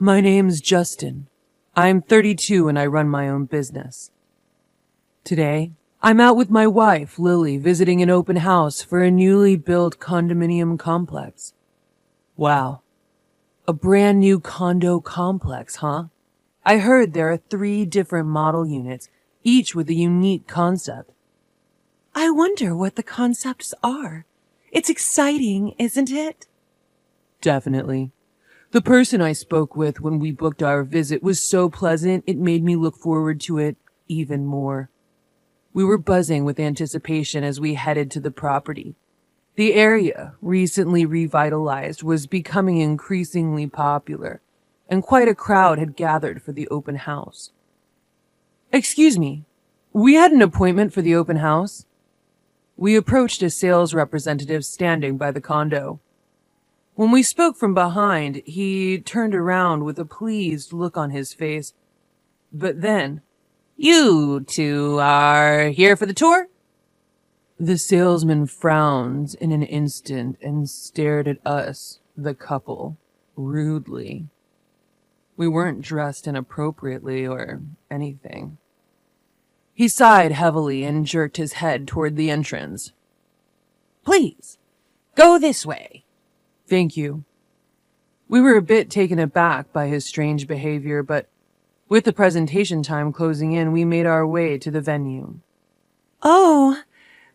My name's Justin. I'm 32 and I run my own business. Today, I'm out with my wife, Lily, visiting an open house for a newly built condominium complex. Wow. A brand new condo complex, huh? I heard there are 3 different model units, each with a unique concept. I wonder what the concepts are. It's exciting, isn't it? Definitely. The person I spoke with when we booked our visit was so pleasant it made me look forward to it even more. We were buzzing with anticipation as we headed to the property. The area, recently revitalized, was becoming increasingly popular, and quite a crowd had gathered for the open house. Excuse me, we had an appointment for the open house? We approached a sales representative standing by the condo. When we spoke from behind, he turned around with a pleased look on his face. But then, "You two are here for the tour?" The salesman frowned in an instant and stared at us, the couple, rudely. We weren't dressed inappropriately or anything. He sighed heavily and jerked his head toward the entrance. "Please, go this way." "Thank you." We were a bit taken aback by his strange behavior, but with the presentation time closing in, we made our way to the venue. "Oh,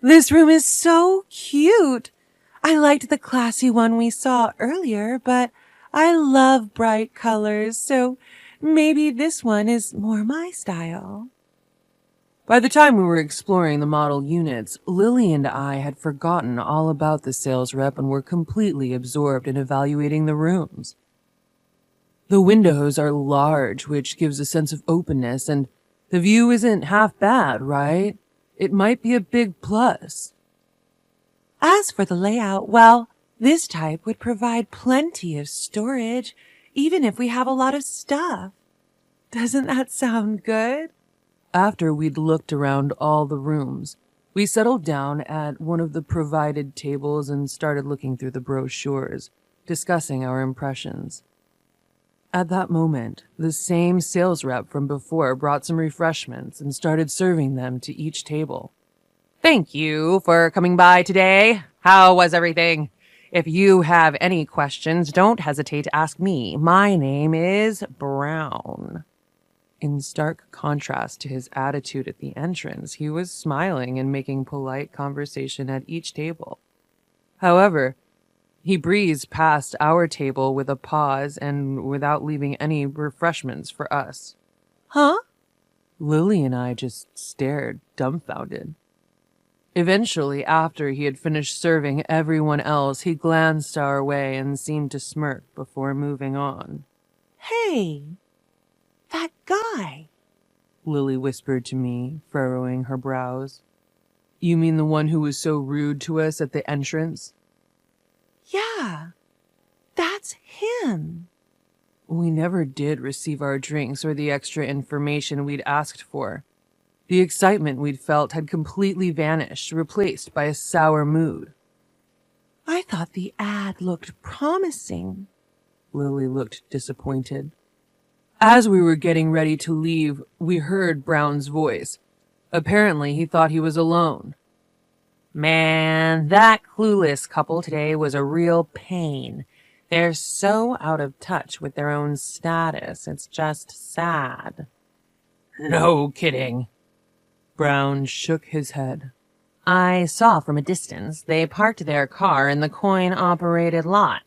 this room is so cute. I liked the classy one we saw earlier, but I love bright colors, so maybe this one is more my style." By the time we were exploring the model units, Lily and I had forgotten all about the sales rep and were completely absorbed in evaluating the rooms. The windows are large, which gives a sense of openness, and the view isn't half bad, right? It might be a big plus. As for the layout, well, this type would provide plenty of storage, even if we have a lot of stuff. Doesn't that sound good? After we'd looked around all the rooms, we settled down at one of the provided tables and started looking through the brochures, discussing our impressions. At that moment, the same sales rep from before brought some refreshments and started serving them to each table. "Thank you for coming by today. How was everything? If you have any questions, don't hesitate to ask me. My name is Brown." In stark contrast to his attitude at the entrance, he was smiling and making polite conversation at each table. However, he breezed past our table with a pause and without leaving any refreshments for us. Huh? Lily and I just stared, dumbfounded. Eventually, after he had finished serving everyone else, he glanced our way and seemed to smirk before moving on. "Hey, that guy," Lily whispered to me, furrowing her brows. "You mean the one who was so rude to us at the entrance?" "Yeah, that's him." We never did receive our drinks or the extra information we'd asked for. The excitement we'd felt had completely vanished, replaced by a sour mood. "I thought the ad looked promising." Lily looked disappointed. As we were getting ready to leave, we heard Brown's voice. Apparently, he thought he was alone. "Man, that clueless couple today was a real pain. They're so out of touch with their own status, it's just sad." "No kidding." Brown shook his head. "I saw from a distance they parked their car in the coin-operated lot.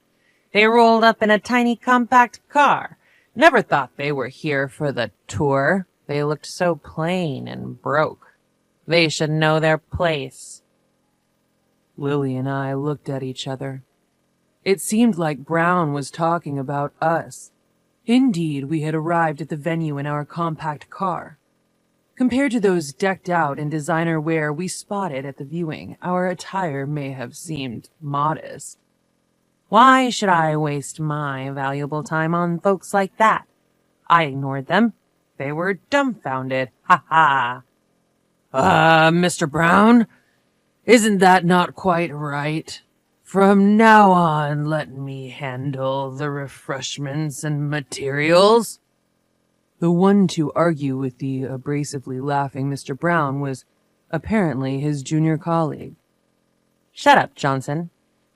They rolled up in a tiny compact car. Never thought they were here for the tour. They looked so plain and broke. They should know their place." Lily and I looked at each other. It seemed like Brown was talking about us. Indeed, we had arrived at the venue in our compact car. Compared to those decked out in designer wear we spotted at the viewing, our attire may have seemed modest. Why should I waste my valuable time on folks like that? I ignored them. They were dumbfounded. Ha ha. Mr. Brown, isn't that not quite right?" From now on, let me handle the refreshments and materials. The one to argue with the abrasively laughing Mr. Brown was apparently his junior colleague. Shut up, Johnson.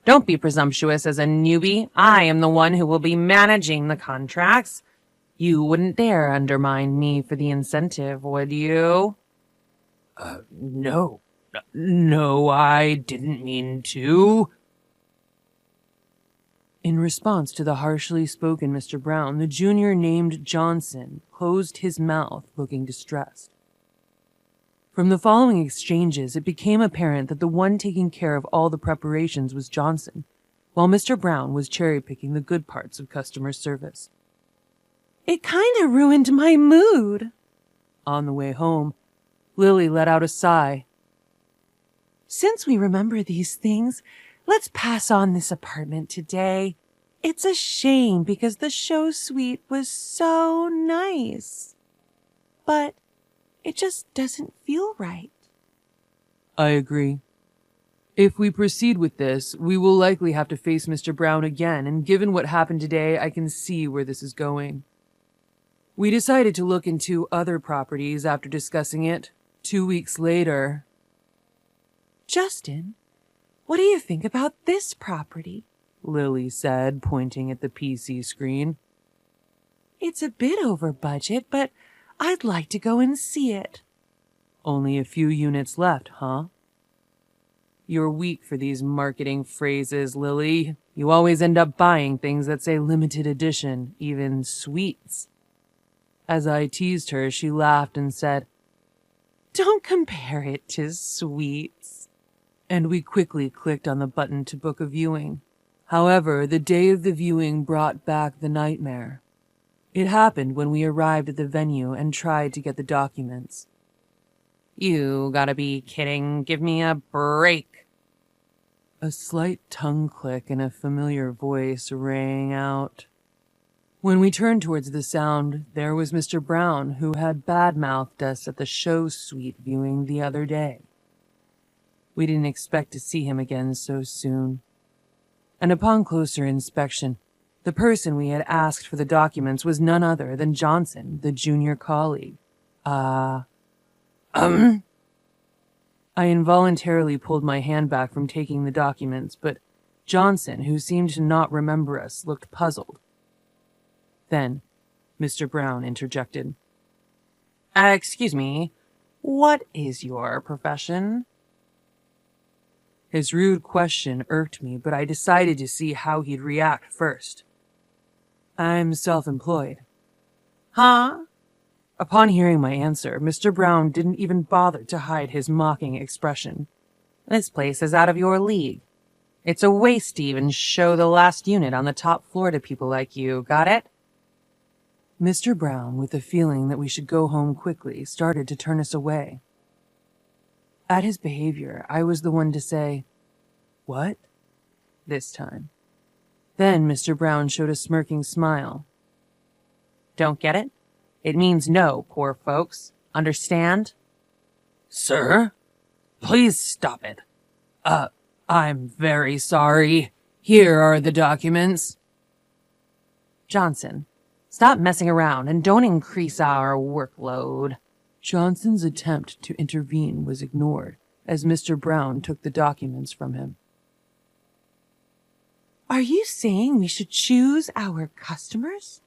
Don't be presumptuous as a newbie. I am the one who will be managing the contracts. You wouldn't dare undermine me for the incentive, would you? No. No, I didn't mean to. In response to the harshly spoken Mr. Brown, the junior named Johnson closed his mouth, looking distressed. From the following exchanges, it became apparent that the one taking care of all the preparations was Johnson, while Mr. Brown was cherry-picking the good parts of customer service. It kind of ruined my mood. On the way home, Lily let out a sigh. Since we remember these things, let's pass on this apartment today. It's a shame because the show suite was so nice. But it just doesn't feel right. I agree. If we proceed with this, we will likely have to face Mr. Brown again, and given what happened today, I can see where this is going. We decided to look into other properties after discussing it. 2 weeks later. Justin, what do you think about this property? Lily said, pointing at the PC screen. It's a bit over budget, but I'd like to go and see it. Only a few units left, huh? You're weak for these marketing phrases, Lily. You always end up buying things that say limited edition, even suites. As I teased her, she laughed and said, Don't compare it to suites. And we quickly clicked on the button to book a viewing. However, the day of the viewing brought back the nightmare. It happened when we arrived at the venue and tried to get the documents. You gotta be kidding. Give me a break. A slight tongue click and a familiar voice rang out. When we turned towards the sound, there was Mr. Brown, who had bad-mouthed us at the show suite viewing the other day. We didn't expect to see him again so soon. And upon closer inspection, the person we had asked for the documents was none other than Johnson, the junior colleague. I involuntarily pulled my hand back from taking the documents, but Johnson, who seemed to not remember us, looked puzzled. Then, Mr. Brown interjected. Excuse me, what is your profession? His rude question irked me, but I decided to see how he'd react first. I'm self-employed. Huh? Upon hearing my answer, Mr. Brown didn't even bother to hide his mocking expression. This place is out of your league. It's a waste to even show the last unit on the top floor to people like you, got it? Mr. Brown, with the feeling that we should go home quickly, started to turn us away. At his behavior, I was the one to say, "What?" this time. Then Mr. Brown showed a smirking smile. Don't get it? It means no, poor folks. Understand? Sir? Please stop it. I'm very sorry. Here are the documents. Johnson, stop messing around and don't increase our workload. Johnson's attempt to intervene was ignored as Mr. Brown took the documents from him. Are you saying we should choose our customers?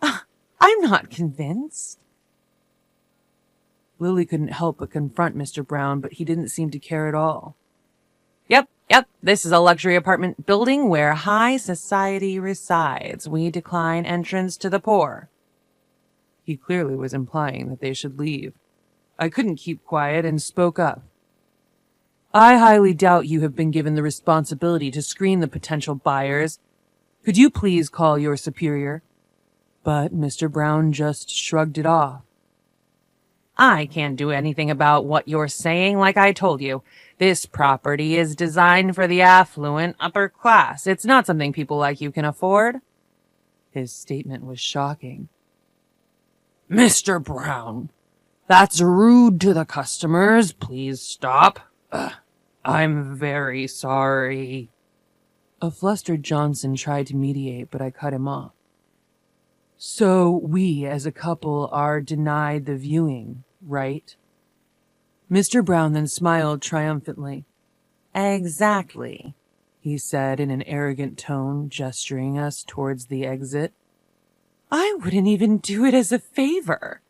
I'm not convinced. Lily couldn't help but confront Mr. Brown, but he didn't seem to care at all. Yep, this is a luxury apartment building where high society resides. We decline entrance to the poor. He clearly was implying that they should leave. I couldn't keep quiet and spoke up. I highly doubt you have been given the responsibility to screen the potential buyers. Could you please call your superior? But Mr. Brown just shrugged it off. I can't do anything about what you're saying, like I told you. This property is designed for the affluent upper class. It's not something people like you can afford. His statement was shocking. Mr. Brown, that's rude to the customers. Please stop. I'm very sorry. A flustered Johnson tried to mediate, but I cut him off. So we, as a couple, are denied the viewing, right? Mr. Brown then smiled triumphantly. Exactly, he said in an arrogant tone, gesturing us towards the exit. I wouldn't even do it as a favor.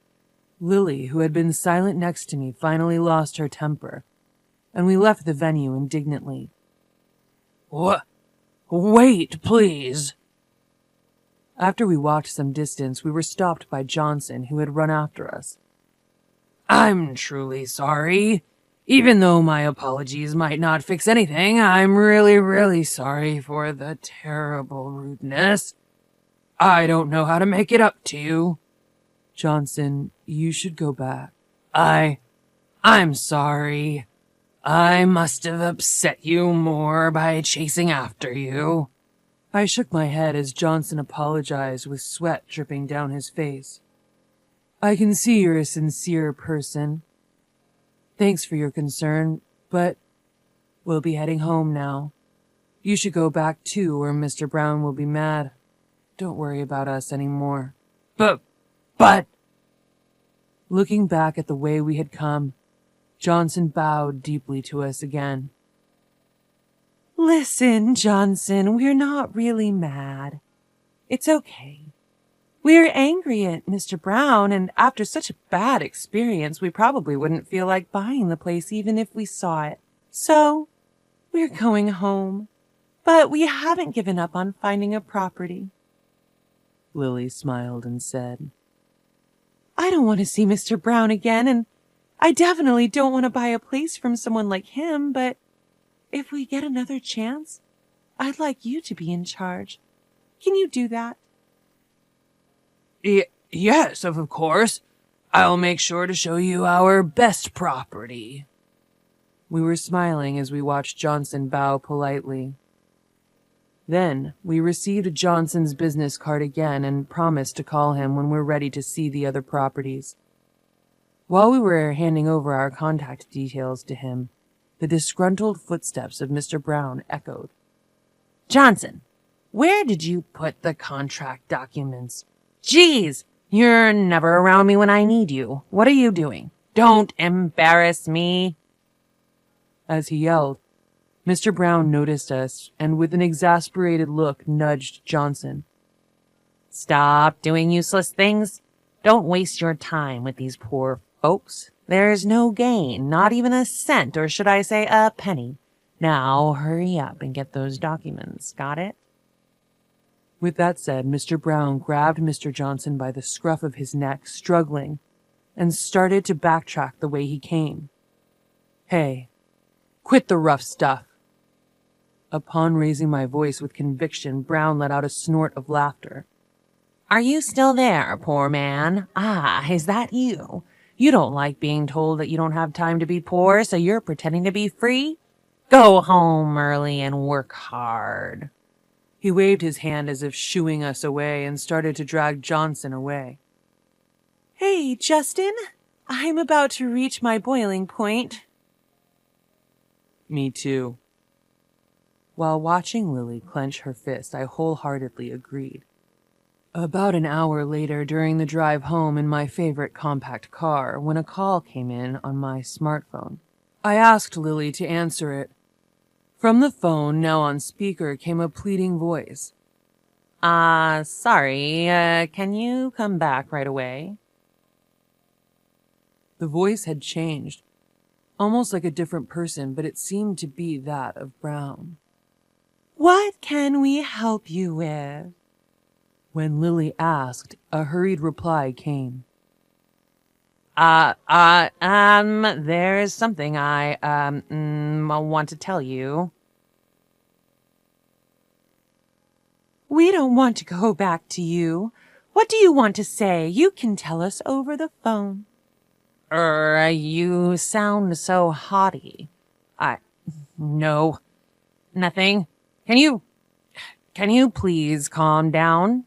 Lily, who had been silent next to me, finally lost her temper, and we left the venue indignantly. What? Wait, please. After we walked some distance, we were stopped by Johnson, who had run after us. I'm truly sorry. Even though my apologies might not fix anything, I'm really, really sorry for the terrible rudeness. I don't know how to make it up to you. Johnson, you should go back. I'm sorry. I must have upset you more by chasing after you. I shook my head as Johnson apologized with sweat dripping down his face. I can see you're a sincere person. Thanks for your concern, but we'll be heading home now. You should go back too, or Mr. Brown will be mad. Don't worry about us anymore. But... Looking back at the way we had come, Johnson bowed deeply to us again. Listen, Johnson, we're not really mad. It's okay. We're angry at Mr. Brown, and after such a bad experience, we probably wouldn't feel like buying the place even if we saw it. So, we're going home. But we haven't given up on finding a property. Lily smiled and said, I don't want to see Mr. Brown again, and I definitely don't want to buy a place from someone like him, but if we get another chance, I'd like you to be in charge. Can you do that? Yes, of course. I'll make sure to show you our best property. We were smiling as we watched Johnson bow politely. Then we received Johnson's business card again and promised to call him when we're ready to see the other properties. While we were handing over our contact details to him, the disgruntled footsteps of Mr. Brown echoed. Johnson, where did you put the contract documents? Jeez, you're never around me when I need you. What are you doing? Don't embarrass me. As he yelled, Mr. Brown noticed us and with an exasperated look nudged Johnson. Stop doing useless things. Don't waste your time with these poor folks. There's no gain, not even a cent, or should I say a penny. Now hurry up and get those documents. Got it? With that said, Mr. Brown grabbed Mr. Johnson by the scruff of his neck, struggling, and started to backtrack the way he came. Hey, quit the rough stuff. Upon raising my voice with conviction, Brown let out a snort of laughter. Are you still there, poor man? Ah, is that you? You don't like being told that you don't have time to be poor, so you're pretending to be free? Go home early and work hard. He waved his hand as if shooing us away and started to drag Johnson away. Hey, Justin, I'm about to reach my boiling point. Me too. While watching Lily clench her fist, I wholeheartedly agreed. About an hour later, during the drive home in my favorite compact car, when a call came in on my smartphone, I asked Lily to answer it. From the phone, now on speaker, came a pleading voice. Sorry, can you come back right away? The voice had changed, almost like a different person, but it seemed to be that of Brown. What can we help you with? When Lily asked, a hurried reply came. There's something I want to tell you. We don't want to go back to you. What do you want to say? You can tell us over the phone. You sound so haughty. No, nothing. Can you please calm down?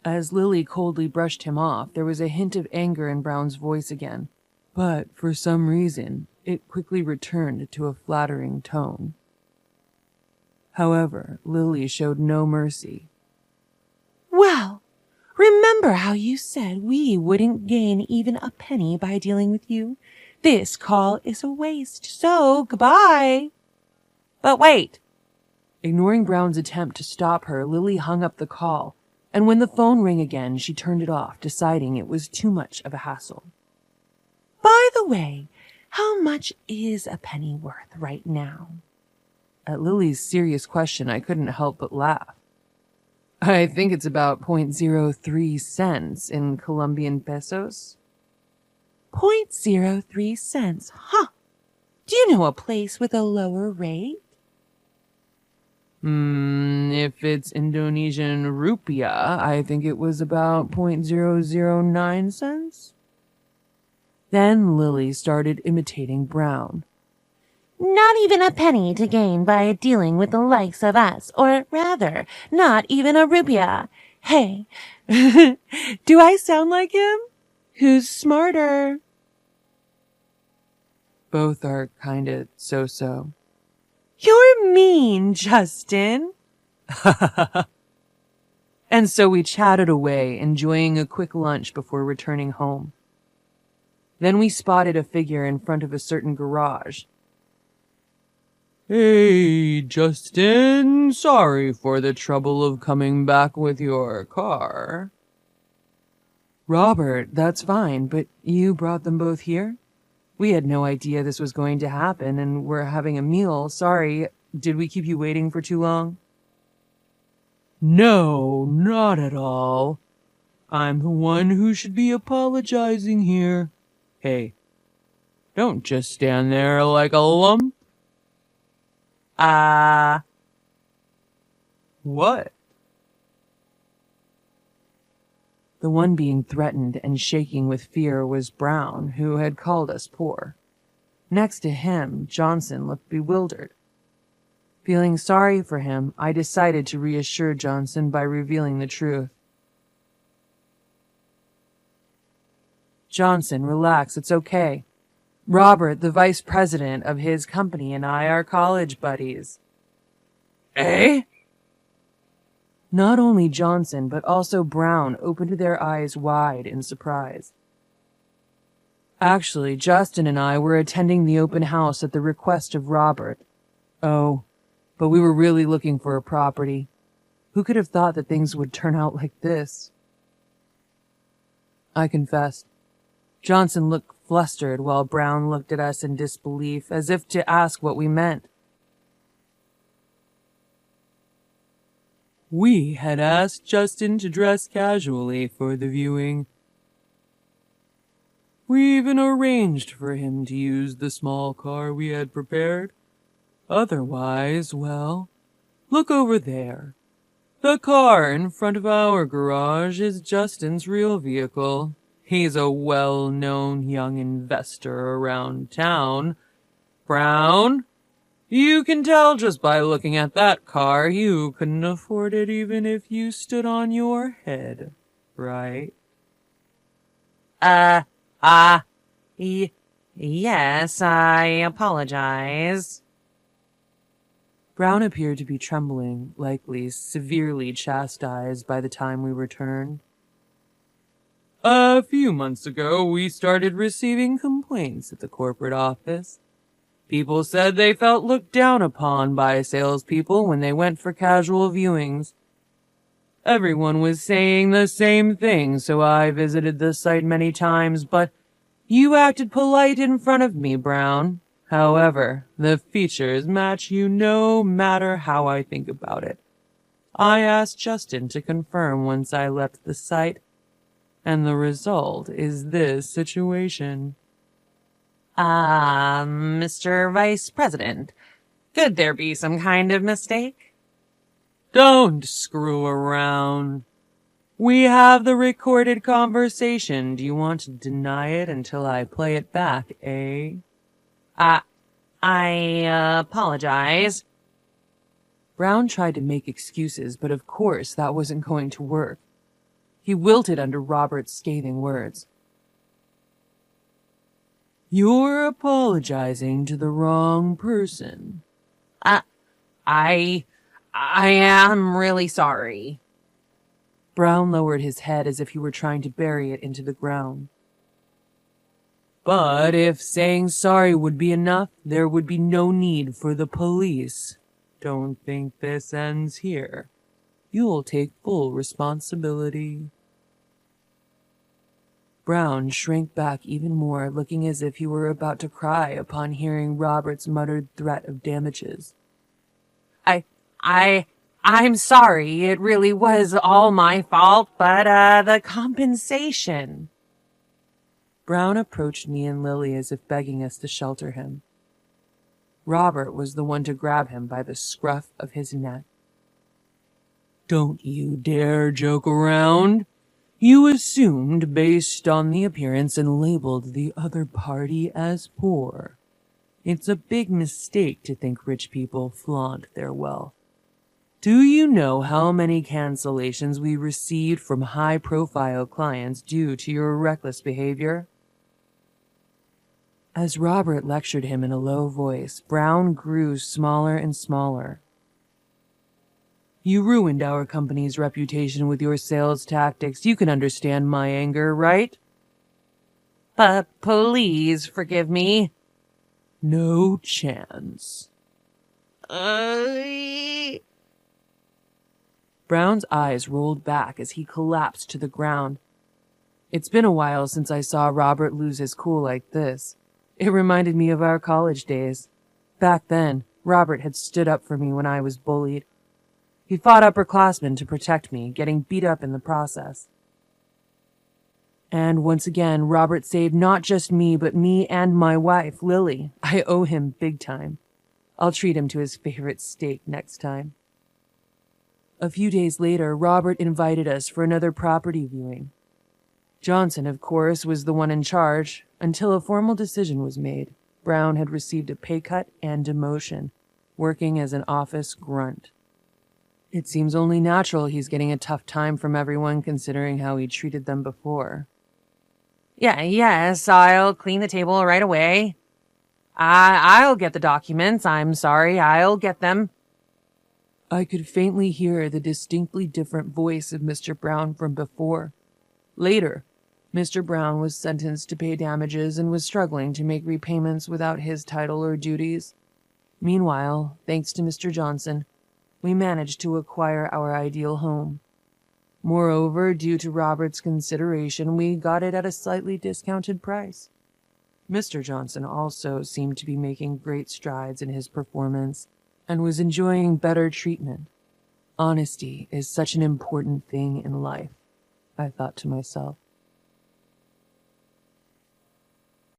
As Lily coldly brushed him off, there was a hint of anger in Brown's voice again, but for some reason, it quickly returned to a flattering tone. However, Lily showed no mercy. Well, remember how you said we wouldn't gain even a penny by dealing with you? This call is a waste, so goodbye. But wait. Ignoring Brown's attempt to stop her, Lily hung up the call, and when the phone rang again, she turned it off, deciding it was too much of a hassle. By the way, how much is a penny worth right now? At Lily's serious question, I couldn't help but laugh. I think it's about 0.03 cents in Colombian pesos. 0.03 cents, huh? Do you know a place with a lower rate? If it's Indonesian rupiah, I think it was about 0.009 cents. Then Lily started imitating Brown. Not even a penny to gain by dealing with the likes of us, or rather, not even a rupiah. Hey, do I sound like him? Who's smarter? Both are kinda so-so. You're mean, Justin. And so we chatted away, enjoying a quick lunch before returning home. Then we spotted a figure in front of a certain garage. Hey, Justin, sorry for the trouble of coming back with your car. Robert, that's fine, but you brought them both here? We had no idea this was going to happen, and we're having a meal. Sorry, did we keep you waiting for too long? No, not at all. I'm the one who should be apologizing here. Hey, don't just stand there like a lump. What? The one being threatened and shaking with fear was Brown, who had called us poor. Next to him, Johnson looked bewildered. Feeling sorry for him, I decided to reassure Johnson by revealing the truth. Johnson, relax, it's okay. Robert, the vice president of his company, and I are college buddies. Eh? Not only Johnson, but also Brown opened their eyes wide in surprise. Actually, Justin and I were attending the open house at the request of Robert. Oh, but we were really looking for a property. Who could have thought that things would turn out like this? I confessed. Johnson looked flustered while Brown looked at us in disbelief, as if to ask what we meant. We had asked Justin to dress casually for the viewing. We even arranged for him to use the small car we had prepared. Otherwise, well, look over there. The car in front of our garage is Justin's real vehicle. He's a well-known young investor around town. Brown, you can tell just by looking at that car you couldn't afford it even if you stood on your head, right? Yes, I apologize. Brown appeared to be trembling, likely severely chastised by the time we returned. A few months ago, we started receiving complaints at the corporate office. People said they felt looked down upon by salespeople when they went for casual viewings. Everyone was saying the same thing, so I visited the site many times, but you acted polite in front of me, Brown. However, the features match you no matter how I think about it. I asked Justin to confirm once I left the site, and the result is this situation. Mr. Vice President, could there be some kind of mistake? Don't screw around. We have the recorded conversation. Do you want to deny it until I play it back, eh? I apologize. Brown tried to make excuses, but of course that wasn't going to work. He wilted under Robert's scathing words. You're apologizing to the wrong person. I am really sorry. Brown lowered his head as if he were trying to bury it into the ground. But if saying sorry would be enough, there would be no need for the police. Don't think this ends here. You'll take full responsibility. Brown shrank back even more, looking as if he were about to cry upon hearing Robert's muttered threat of damages. I'm sorry. It really was all my fault, but, the compensation. Brown approached me and Lily as if begging us to shelter him. Robert was the one to grab him by the scruff of his neck. Don't you dare joke around. You assumed based on the appearance and labeled the other party as poor. It's a big mistake to think rich people flaunt their wealth. Do you know how many cancellations we received from high-profile clients due to your reckless behavior? As Robert lectured him in a low voice, Brown grew smaller and smaller. You ruined our company's reputation with your sales tactics. You can understand my anger, right? But please forgive me. No chance. Brown's eyes rolled back as he collapsed to the ground. It's been a while since I saw Robert lose his cool like this. It reminded me of our college days. Back then, Robert had stood up for me when I was bullied. He fought upperclassmen to protect me, getting beat up in the process. And once again, Robert saved not just me, but me and my wife, Lily. I owe him big time. I'll treat him to his favorite steak next time. A few days later, Robert invited us for another property viewing. Johnson, of course, was the one in charge. Until a formal decision was made, Brown had received a pay cut and demotion, working as an office grunt. It seems only natural he's getting a tough time from everyone considering how he treated them before. Yes, I'll clean the table right away. I'll get the documents. I'm sorry, I'll get them. I could faintly hear the distinctly different voice of Mr. Brown from before. Later, Mr. Brown was sentenced to pay damages and was struggling to make repayments without his title or duties. Meanwhile, thanks to Mr. Johnson, we managed to acquire our ideal home. Moreover, due to Robert's consideration, we got it at a slightly discounted price. Mr. Johnson also seemed to be making great strides in his performance and was enjoying better treatment. Honesty is such an important thing in life, I thought to myself.